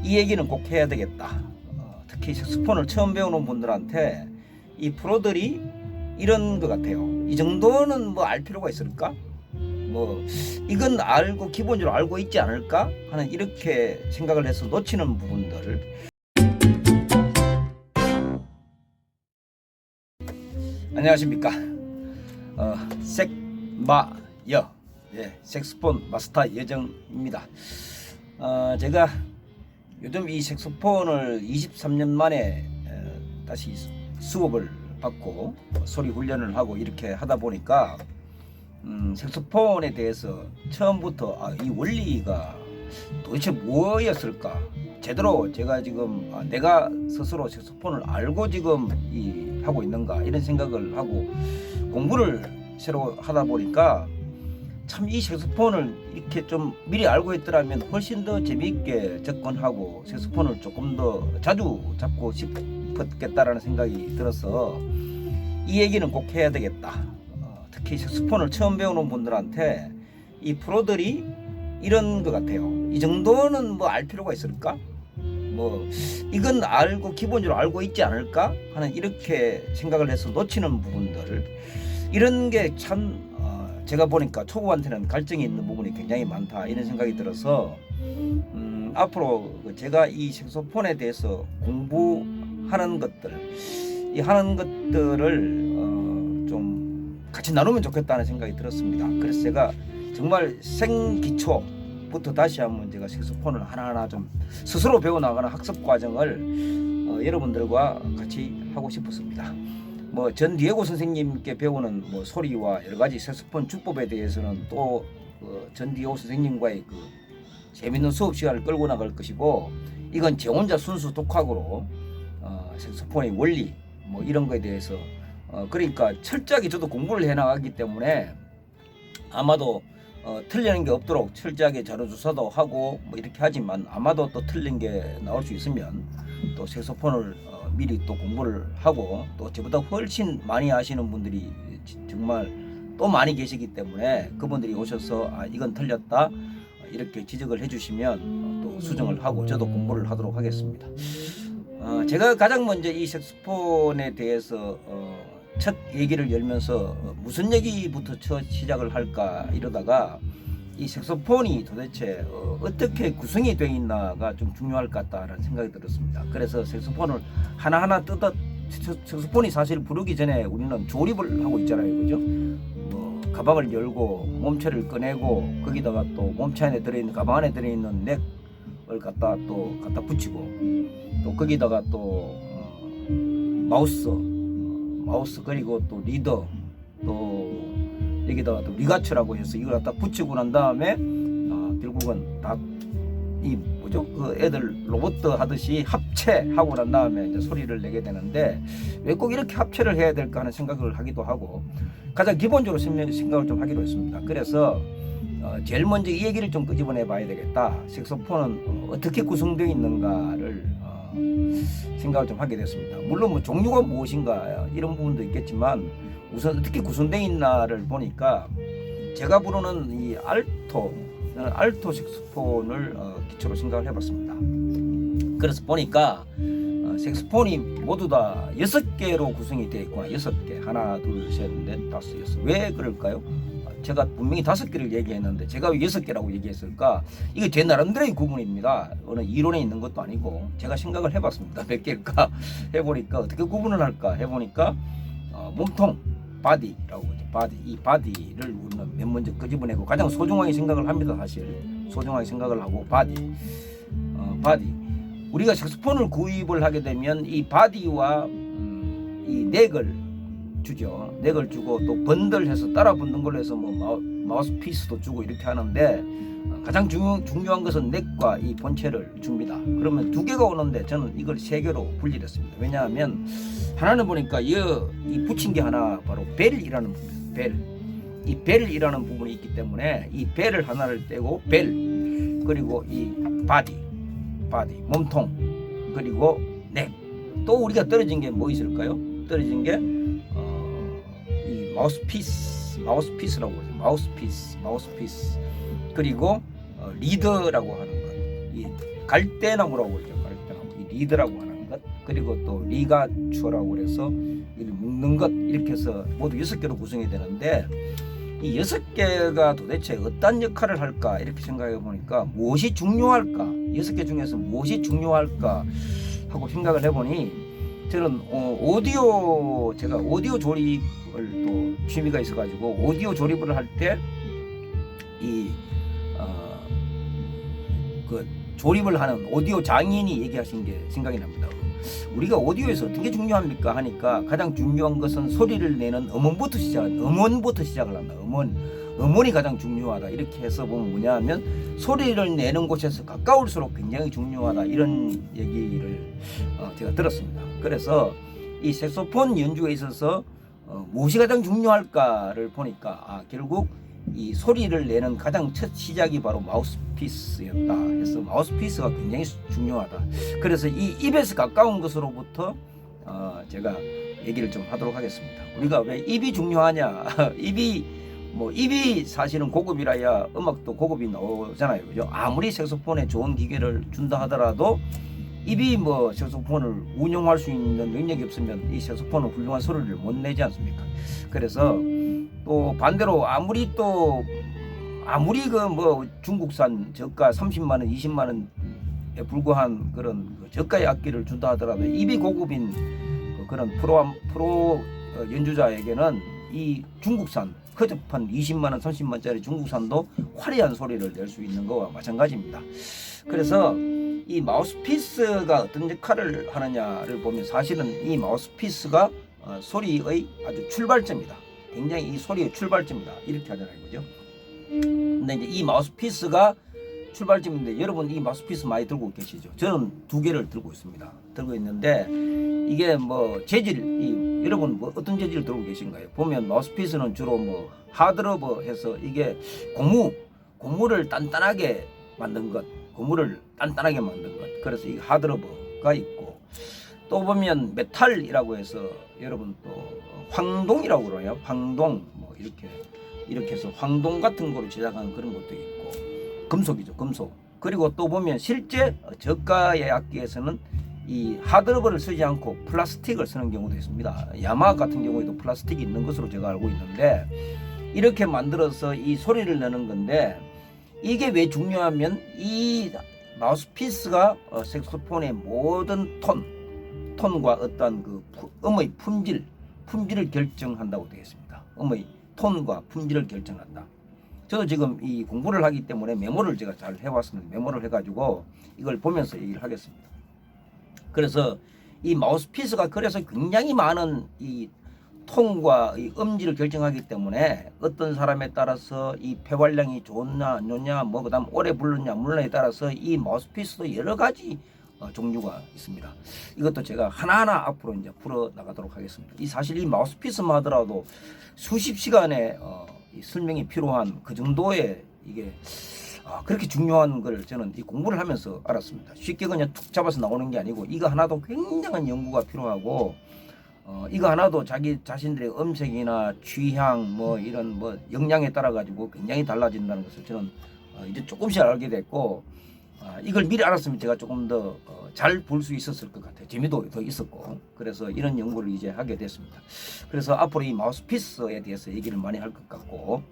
이 얘기는 꼭 해야 되겠다. 특히 색소폰을 처음 배우는 분들한테 이 프로들이 이런 것 같아요. 이 정도는 뭐 알 필요가 있을까? 뭐 이건 알고 기본적으로 알고 있지 않을까 하는 이렇게 생각을 해서 놓치는 부분들을. 안녕하십니까. 색마여, 색소폰 마스터 예정입니다. 제가 요즘 이 색소폰을 23년 만에 다시 수업을 받고 소리 훈련을 하고 이렇게 하다 보니까 색소폰에 대해서 처음부터 이 원리가 도대체 뭐였을까, 제대로 제가 지금 내가 스스로 색소폰을 알고 지금 하고 있는가 이런 생각을 하고 공부를 새로 하다 보니까 참 이 색소폰을 이렇게 좀 미리 알고 있더라면 훨씬 더 재미있게 접근하고 색소폰을 조금 더 자주 잡고 싶었겠다라는 생각이 들어서 이 얘기는 꼭 해야 되겠다. 특히 색소폰을 처음 배우는 분들한테 이 프로들이 이런 것 같아요. 이 정도는 뭐 알 필요가 있을까? 뭐 이건 알고 기본적으로 알고 있지 않을까 하는 이렇게 생각을 해서 놓치는 부분들, 이런 게 참 제가 보니까 초보한테는 갈증이 있는 부분이 굉장히 많다 이런 생각이 들어서 앞으로 제가 이 색소폰에 대해서 공부하는 것들, 이 하는 것들을 좀 같이 나누면 좋겠다는 생각이 들었습니다. 그래서 제가 정말 생기초부터 다시 한번 제가 색소폰을 하나하나 좀 스스로 배워나가는 학습 과정을 여러분들과 같이 하고 싶었습니다. 뭐 전 디에고 선생님께 배우는 뭐 소리와 여러 가지 색소폰 주법에 대해서는 또 전 디에고 선생님과의 그 재밌는 수업 시간을 끌고 나갈 것이고, 이건 제 혼자 순수 독학으로 색소폰의 원리 뭐 이런 거에 대해서 그러니까 철저하게 저도 공부를 해 나가기 때문에 아마도 틀리는 게 없도록 철저하게 자료 조사도 하고 뭐 이렇게 하지만, 아마도 또 틀린 게 나올 수 있으면 또 색소폰을 미리 또 공부를 하고, 또 저보다 훨씬 많이 아시는 분들이 정말 또 많이 계시기 때문에 그분들이 오셔서 이건 틀렸다 이렇게 지적을 해주시면 또 수정을 하고 저도 공부를 하도록 하겠습니다. 제가 가장 먼저 이 색소폰에 대해서 첫 얘기를 열면서 무슨 얘기부터 시작을 할까 이러다가 이 색소폰이 도대체 어떻게 구성이 되어 있나가 좀 중요할 것 같다라는 생각이 들었습니다. 그래서 색소폰을 하나하나 색소폰이 사실 부르기 전에 우리는 조립을 하고 있잖아요, 그죠? 뭐 가방을 열고 몸체를 꺼내고 거기다가 또 몸체 안에 들어있는, 가방 안에 들어있는 넥을 갖다 붙이고, 또 거기다가 또 마우스 그리고 또 리더, 또 여기다가 또 리가츠라고 해서 이걸 갖다 붙이고 난 다음에 결국은 다 이 뭐죠, 그 애들 로봇 하듯이 합체하고 난 다음에 이제 소리를 내게 되는데, 왜 꼭 이렇게 합체를 해야 될까 하는 생각을 하기도 하고, 가장 기본적으로 생각을 좀 하기로 했습니다. 그래서 제일 먼저 이 얘기를 좀 끄집어내 봐야 되겠다. 색소폰은 어떻게 구성되어 있는가를 생각을 좀 하게 됐습니다. 물론 뭐 종류가 무엇인가 이런 부분도 있겠지만, 우선 어떻게 구성되어 있나를 보니까 제가 부르는 이 알토 색소폰을 기초로 생각을 해봤습니다. 그래서 보니까 색소폰이 모두 다 6개로 구성이 되어 있구나. 6개. 하나, 둘, 셋, 넷, 다섯, 여섯. 왜 그럴까요? 제가 분명히 5개를 얘기했는데 제가 왜 6개라고 얘기했을까? 이게 제 나름대로의 구분입니다. 어느 이론에 있는 것도 아니고 제가 생각을 해봤습니다. 몇 개일까 해보니까, 어떻게 구분을 할까 해보니까 몸통, 바디라고 하죠. 이 바디를 우리는 맨 먼저 끄집어내고 가장 소중하게 생각을 합니다. 사실 소중하게 생각을 하고 바디. 우리가 색소폰을 구입을 하게 되면 이 바디와 이 넥을 주죠. 넥을 주고 또 번들해서 따라 붙는 걸로 해서 뭐 마우스피스도 주고 이렇게 하는데, 가장 중요한 것은 넥과 이 본체를 줍니다. 그러면 2개가 오는데 저는 이걸 3개로 분리했습니다. 왜냐하면 하나는 보니까 이 붙인 게 하나 바로 벨이라는 부분입니다. 이 벨이라는 부분이 있기 때문에 이 벨을 하나를 떼고 그리고 이 바디 몸통, 그리고 넥. 또 우리가 떨어진 게 뭐 있을까요? 떨어진 게 이 마우스피스라고 하죠. 마우스피스. 그리고 리더라고 하는 것. 갈대나무라고 그러죠. 갈대나무. 이 리드라고 하는 것, 그리고 또 리가초라고 해서 이를 묶는 것, 이렇게 해서 모두 6개로 구성이 되는데, 이 6개가 도대체 어떤 역할을 할까 이렇게 생각해 보니까 무엇이 중요할까, 6개 중에서 무엇이 중요할까 하고 생각을 해보니, 저는 제가 오디오 조립을 또 취미가 있어가지고 오디오 조립을 할 때 그 조립을 하는 오디오 장인이 얘기하신 게 생각이 납니다. 우리가 오디오에서 어떻게 중요합니까 하니까 가장 중요한 것은 소리를 내는 음원부터 시작을 한다. 음원이 가장 중요하다. 이렇게 해서 보면 뭐냐 하면 소리를 내는 곳에서 가까울수록 굉장히 중요하다, 이런 얘기를 제가 들었습니다. 그래서 이 색소폰 연주에 있어서 무엇이 가장 중요할까를 보니까 결국 이 소리를 내는 가장 첫 시작이 바로 마우스피스였다 해서 마우스피스가 굉장히 중요하다. 그래서 이 입에서 가까운 것으로부터 제가 얘기를 좀 하도록 하겠습니다. 우리가 왜 입이 중요하냐 입이 사실은 고급이라야 음악도 고급이 나오잖아요, 그죠? 아무리 색소폰에 좋은 기계를 준다 하더라도 입이 색소폰을 운용할 수 있는 능력이 없으면 이 색소폰은 훌륭한 소리를 못 내지 않습니까? 그래서 또 반대로 아무리 중국산 저가 30만 원, 20만 원에 불과한 그런 저가의 악기를 준다 하더라도 입이 고급인 그런 프로 연주자에게는 이 중국산 허접한 20만 원, 30만 원짜리 중국산도 화려한 소리를 낼 수 있는 거와 마찬가지입니다. 그래서 이 마우스피스가 어떤 역할을 하느냐를 보면 사실은 이 마우스피스가 소리의 아주 출발점이다. 굉장히 이 소리의 출발점이다. 이렇게 하잖아요, 그죠? 근데 이제 이 마우스피스가 출발점인데, 여러분 이 마우스피스 많이 들고 계시죠? 저는 2개를 들고 있습니다. 들고 있는데 이게 재질, 여러분 어떤 재질을 들고 계신가요? 보면 마우스피스는 주로 하드러버 해서 이게 고무를 단단하게 만든 것, 그래서 이 하드러버가 있고, 또 보면 메탈이라고 해서 여러분 또 황동이라고 그러나요? 황동 이렇게 해서 황동 같은 거로 제작한 그런 것도 있고, 금속이죠, 금속. 그리고 또 보면 실제 저가의 악기에서는 이 하드러버를 쓰지 않고 플라스틱을 쓰는 경우도 있습니다. 야마 같은 경우에도 플라스틱이 있는 것으로 제가 알고 있는데, 이렇게 만들어서 이 소리를 내는 건데, 이게 왜 중요하면 이 마우스피스가 색소폰의 모든 톤과 어떤 음의 품질을 결정한다고 되어 있습니다. 음의 톤과 품질을 결정한다. 저도 지금 이 공부를 하기 때문에 메모를 제가 잘 해왔습니다. 메모를 해가지고 이걸 보면서 얘기를 하겠습니다. 그래서 이 마우스피스가 그래서 굉장히 많은 이 톤과 이 음질을 결정하기 때문에 어떤 사람에 따라서 이 폐활량이 좋냐 안 좋냐, 그다음 오래 불렀냐 물느냐에 따라서 이 마우스피스도 여러 가지 종류가 있습니다. 이것도 제가 하나하나 앞으로 이제 풀어 나가도록 하겠습니다. 사실 이 마우스피스만 하더라도 수십 시간의 이 설명이 필요한 그 정도의 이게 그렇게 중요한 걸 저는 이 공부를 하면서 알았습니다. 쉽게 그냥 툭 잡아서 나오는 게 아니고 이거 하나도 굉장한 연구가 필요하고, 이거 하나도 자기 자신들의 음색이나 취향 이런 역량에 따라 가지고 굉장히 달라진다는 것을 저는 이제 조금씩 알게 됐고, 이걸 미리 알았으면 제가 조금 더 잘 볼 수 있었을 것 같아요. 재미도 더 있었고, 그래서 이런 연구를 이제 하게 됐습니다. 그래서 앞으로 이 마우스피스에 대해서 얘기를 많이 할 것 같고,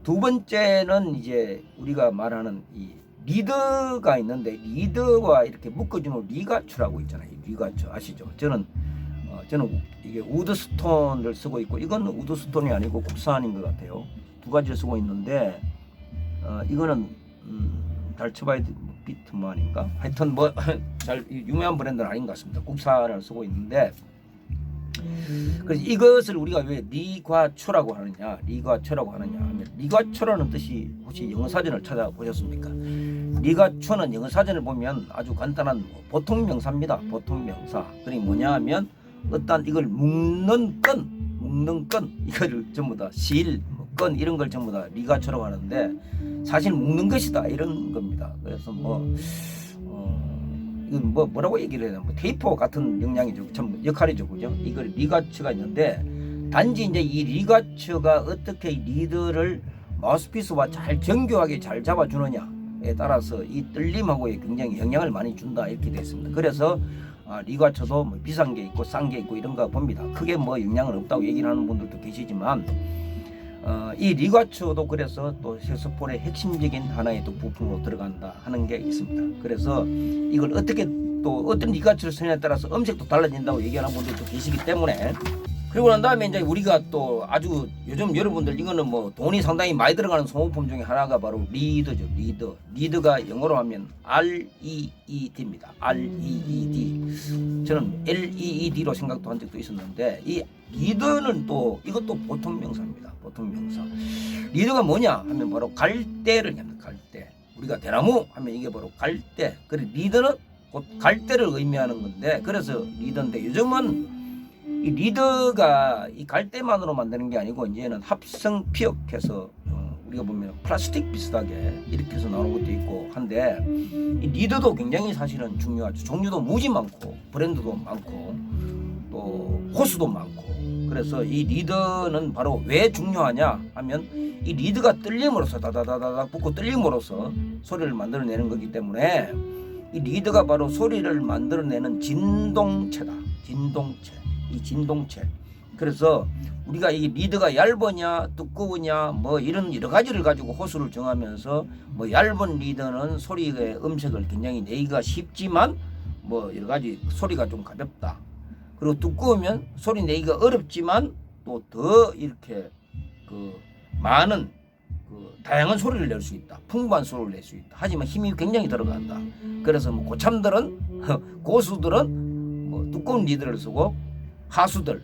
두 번째는 이제 우리가 말하는 이 리드가 있는데, 리드와 이렇게 묶어주는 리가초라고 있잖아요. 리가초 아시죠? 저는 이게 우드스톤을 쓰고 있고, 이건 우드스톤이 아니고 국산인 것 같아요. 2가지를 쓰고 있는데, 이거는 잘 쳐봐야 비트만인가? 하여튼 잘 유명한 브랜드는 아닌 것 같습니다. 국산을 쓰고 있는데, 그래서 이것을 우리가 왜 리과초라고 하느냐 하면, 리과초라는 뜻이 혹시 영어 사전을 찾아보셨습니까? 리과초는 영어 사전을 보면 아주 간단한 보통 명사입니다. 보통 명사. 그게 뭐냐 하면 어떤 이걸 묶는 끈 이거를 전부 다 건 이런 걸 전부 다 리가초라고 하는데, 사실 묶는 것이다 이런 겁니다. 그래서 이건 뭐라고 얘기를 해야 되나, 테이프 같은 역량이죠, 전부 역할이죠, 그죠? 이걸 리가초가 있는데, 단지 이제 이 리가초가 어떻게 리드를 마우스피스와 잘 정교하게 잘 잡아주느냐, 리과초에 따라서 이 떨림하고에 굉장히 영향을 많이 준다 이렇게 되어 있습니다. 그래서 리과초도 뭐 비싼 게 있고 싼 게 있고 이런가 봅니다. 크게 뭐 영향은 없다고 얘기를 하는 분들도 계시지만 이 리과초도 그래서 또 색소폰의 핵심적인 하나의 또 부품으로 들어간다 하는 게 있습니다. 그래서 이걸 어떻게 또 어떤 리과초를 쓰냐에 따라서 음색도 달라진다고 얘기하는 분들도 계시기 때문에, 그리고 난 다음에 이제 우리가 또 아주 요즘 여러분들 이거는 뭐 돈이 상당히 많이 들어가는 소모품 중에 하나가 바로 리드죠. 리드가 영어로 하면 REED입니다. REED. 저는 LEED로 생각도 한 적도 있었는데, 이 리드는 또 이것도 보통 명사입니다. 보통 명사. 리드가 뭐냐 하면 바로 갈대를 합니다. 갈대. 우리가 대나무 하면 이게 바로 갈대. 그리고 리드는 곧 갈대를 의미하는 건데, 그래서 리드인데 요즘은 이 리드가 이 갈대만으로 만드는 게 아니고 이제는 합성 피혁해서 우리가 보면 플라스틱 비슷하게 이렇게 해서 나오는 것도 있고 한데, 이 리드도 굉장히 사실은 중요하죠. 종류도 무지 많고 브랜드도 많고 또 호수도 많고. 그래서 이 리드는 바로 왜 중요하냐 하면 이 리드가 뜰림으로써 다다다다닥 붙고 뜰림으로써 소리를 만들어내는 거기 때문에 이 리드가 바로 소리를 만들어내는 진동체다. 진동체. 이 진동체. 그래서 우리가 이 리드가 얇으냐 두꺼우냐 뭐 이런 여러 가지를 가지고 호수를 정하면서, 뭐 얇은 리드는 소리의 음색을 굉장히 내기가 쉽지만 뭐 여러 가지 소리가 좀 가볍다. 그리고 두꺼우면 소리 내기가 어렵지만 또 더 이렇게 그 많은 그 다양한 소리를 낼 수 있다. 풍부한 소리를 낼 수 있다. 하지만 힘이 굉장히 들어간다. 그래서 뭐 고참들은 고수들은 뭐 두꺼운 리드를 쓰고, 하수들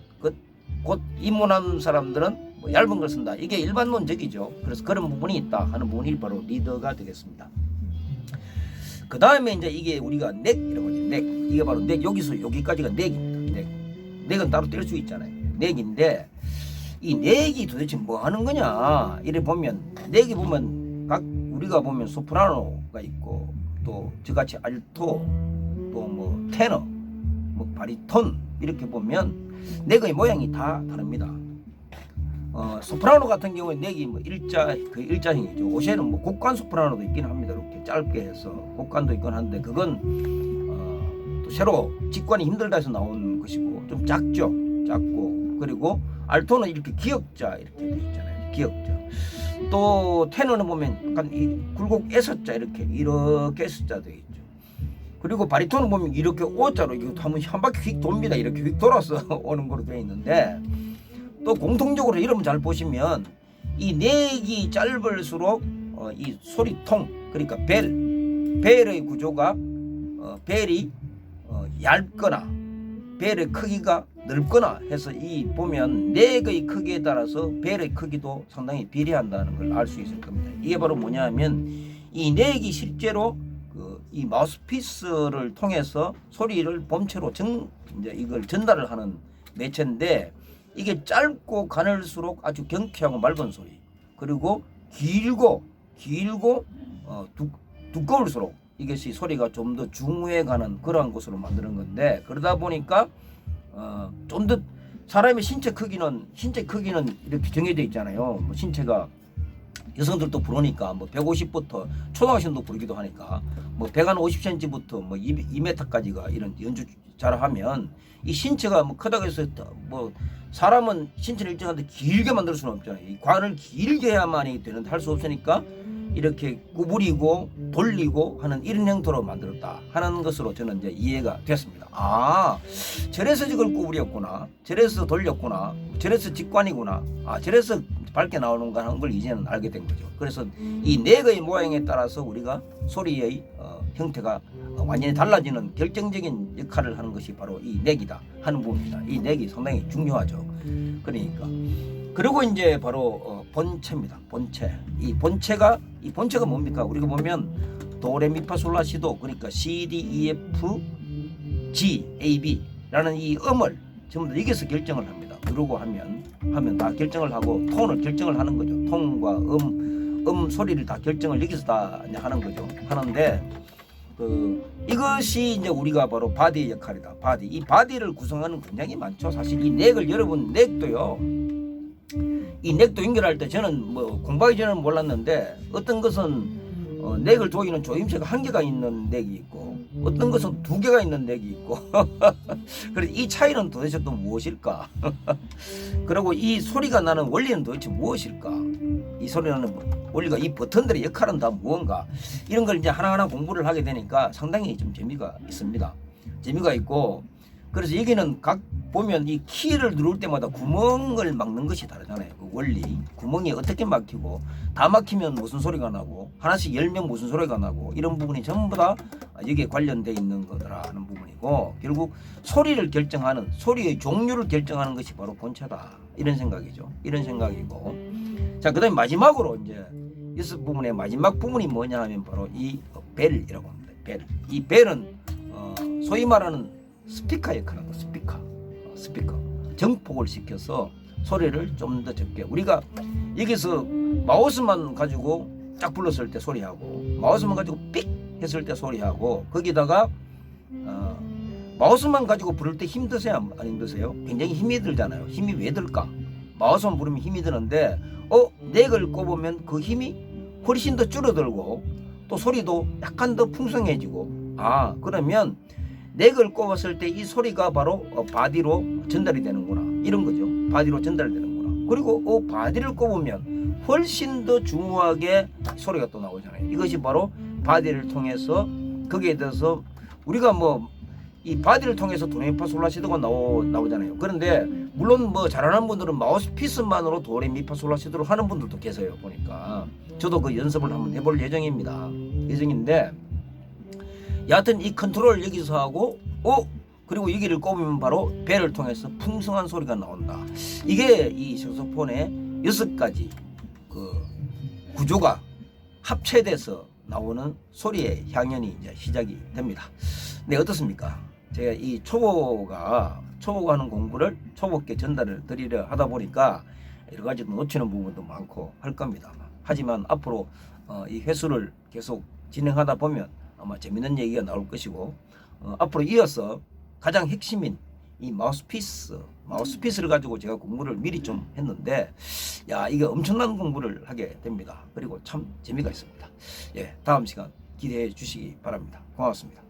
곧 입문하는 사람들은 뭐 얇은 걸 쓴다. 이게 일반론적이죠. 그래서 그런 부분이 있다 하는 부분이 바로 리더가 되겠습니다. 그 다음에 이제 이게 우리가 넥이라고 하죠. 넥. 이게 바로 넥. 여기서 여기까지가 넥입니다. 넥. 넥은 따로 뗄 수 있잖아요. 넥인데 이 넥이 도대체 뭐 하는 거냐? 이래 보면 넥이 보면 각 우리가 보면 소프라노가 있고 또 저같이 알토 또 뭐 테너 뭐 바리톤 이렇게 보면 넥의 모양이 다 다릅니다. 소프라노 같은 경우에 넥이 뭐 그 일자형이죠. 요새는 뭐 곡관 소프라노도 있긴 합니다. 이렇게 짧게 해서 곡관도 있긴 한데 그건 또 새로 직관이 힘들다 해서 나온 것이고 좀 작고, 그리고 알토는 이렇게 기역자 이렇게 돼 있잖아요. 기역자. 또 테너는 보면 약간 이 굴곡 S자 이렇게 S자 되어 있죠. 그리고 바리톤은 보면 이렇게 O자로 이거 하면 한 바퀴 휙 돕니다. 이렇게 휙 돌아서 오는 거로 되어 있는데, 또 공통적으로 이름 잘 보시면 이 넥이 짧을수록 이 소리통, 그러니까 벨의 구조가 벨이 얇거나 벨의 크기가 넓거나 해서 이 보면 넥의 크기에 따라서 벨의 크기도 상당히 비례한다는 걸 알 수 있을 겁니다. 이게 바로 뭐냐면 이 넥이 실제로 이 마우스피스를 통해서 소리를 본체로 이제 이걸 전달을 하는 매체인데, 이게 짧고 가늘수록 아주 경쾌하고 맑은 소리, 그리고 길고 두꺼울수록 이것이 소리가 좀 더 중후해 가는 그러한 것으로 만드는 건데, 그러다 보니까 좀 더 사람의 신체 크기는 이렇게 정해져 있잖아요. 뭐 신체가 여성들도 부르니까 뭐 150부터 초등학생도 부르기도 하니까 뭐 150cm부터 뭐 2m까지가 이런 연주 잘하면 이 신체가 뭐 크다고 해서 뭐 사람은 신체를 일정한데 길게 만들 수는 없잖아요. 이 관을 길게 해야만이 되는데 할 수 없으니까 이렇게 구부리고 돌리고 하는 이런 형태로 만들었다 하는 것으로 저는 이제 이해가 됐습니다. 아, 저래서 이걸 구부렸구나, 저래서 돌렸구나, 저래서 직관이구나, 저래서 밝게 나오는가 하는 걸 이제는 알게 된 거죠. 그래서 이 넥의 모양에 따라서 우리가 소리의 형태가 완전히 달라지는 결정적인 역할을 하는 것이 바로 이 넥이다 하는 부분입니다. 이 넥이 상당히 중요하죠. 그러니까 그리고 이제 바로 본체입니다. 본체. 이 본체가 뭡니까? 우리가 보면 도레미파솔라시도, 그러니까 C, D, E, F, G, A, B라는 이 음을 전부 다 여기서 결정을 합니다. 누르고 하면 다 결정을 하고 톤을 결정을 하는 거죠. 톤과 소리를 다 결정을 여기서 다 하는 거죠. 하는데 이것이 이제 우리가 바로 바디의 역할이다. 바디. 이 바디를 구성하는 굉장히 많죠. 사실 이 넥을 여러분 넥도 연결할 때 저는 뭐 공부하기 전에는 몰랐는데 어떤 것은 넥을 조이는 조임새가 한 개가 있는 넥이 있고 어떤 것은 두 개가 있는 넥이 있고 그래서 이 차이는 도대체 또 무엇일까? 그리고 이 소리가 나는 원리는 도대체 무엇일까? 이 소리 나는 원리가 이 버튼들의 역할은 다 무언가? 이런 걸 이제 하나하나 공부를 하게 되니까 상당히 좀 재미가 있습니다. 재미가 있고 그래서 여기는 각 보면 이 키를 누를 때마다 구멍을 막는 것이 다르잖아요. 그 원리 구멍이 어떻게 막히고 다 막히면 무슨 소리가 나고 하나씩 열면 무슨 소리가 나고 이런 부분이 전부 다 여기에 관련되어 있는 거더라는 부분이고 결국 소리를 결정하는 소리의 종류를 결정하는 것이 바로 본체다 이런 생각이죠. 이런 생각이고 자 그다음에 마지막으로 이제 이 부분의 마지막 부분이 뭐냐 하면 바로 이 벨이라고 합니다. 벨. 이 벨은 소위 말하는 스피커 역할을 합니다. 스피커 정폭을 시켜서 소리를 좀 더 적게 우리가 여기서 마우스만 가지고 딱 불렀을 때 소리하고 마우스만 가지고 삑 했을 때 소리하고 거기다가 마우스만 가지고 부를 때 힘드세요? 안 힘드세요? 굉장히 힘이 들잖아요. 힘이 왜 들까? 마우스만 부르면 힘이 드는데 넥을 꼽으면 그 힘이 훨씬 더 줄어들고 또 소리도 약간 더 풍성해지고 그러면 넥을 꼽았을 때 이 소리가 바로 바디로 전달이 되는구나 이런 거죠. 바디로 전달되는구나. 그리고 바디를 꼽으면 훨씬 더 중후하게 소리가 또 나오잖아요. 이것이 바로 바디를 통해서 거기에 대해서 우리가 이 바디를 통해서 도레미파솔라시도가 나오잖아요. 그런데 물론 잘하는 분들은 마우스피스만으로 도레미파솔라시도를 하는 분들도 계세요. 보니까 저도 그 연습을 한번 해볼 예정인데 여하튼 이 컨트롤 여기서 하고 그리고 여기를 꼽으면 바로 벨을 통해서 풍성한 소리가 나온다. 이게 이 색소폰의 6가지 그 구조가 합체돼서 나오는 소리의 향연이 이제 시작이 됩니다. 네, 어떻습니까? 제가 이 초보가 하는 공부를 초보께 전달을 드리려 하다 보니까 여러 가지 놓치는 부분도 많고 할 겁니다. 하지만 앞으로 이 회수를 계속 진행하다 보면 아마 재밌는 얘기가 나올 것이고 앞으로 이어서 가장 핵심인 이 마우스피스를 가지고 제가 공부를 미리 좀 했는데 이게 엄청난 공부를 하게 됩니다. 그리고 참 재미가 있습니다. 다음 시간 기대해 주시기 바랍니다. 고맙습니다.